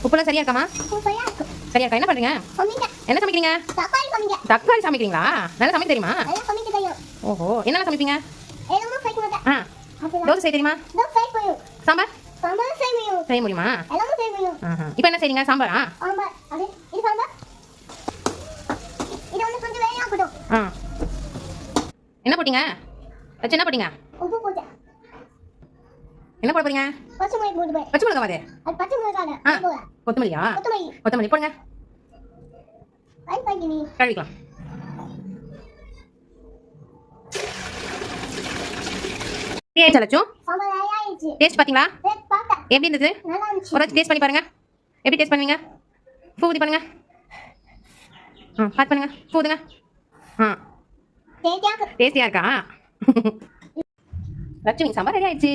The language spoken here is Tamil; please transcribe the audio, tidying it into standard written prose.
உப்புலாம் சரியா இருக்காமா? சரியா இருக்கா? என்ன பண்றீங்க? என்ன சமைக்கிறீங்க? தக்காளி சமைக்கிறீங்களா? நல்லா சமைக்க தெரியுமா? ஓஹோ, என்னெல்லாம் சமைப்பீங்க? தோசை செய்ய தெரியுமா? சாம்பார் செய்ய முடியுமா? இப்போ என்ன செய்றீங்க? சாம்பாரா? என்ன போட்டீங்க? வச்சு என்ன போட்டீங்க? என்ன போட போறீங்க? பச்சை மிளகாய் வாது. கொத்தமல்லியா? கொத்தமல்லி போடுங்க. கழுவிக்கலாம். டேஸ்ட் பாத்தீங்களா? எப்படி இருந்தது? ஒரு டேஸ்ட் பண்ணி பாருங்க. எப்படி டேஸ்ட் பண்ணுவீங்க? பூ ஊதி பண்ணுங்க. பாத்து பண்ணுங்க. பூ ஊதுங்க. டேஸ்டியா இருக்கா? லட்சுமி சாம்பார் ரெடி ஆயிடுச்சு.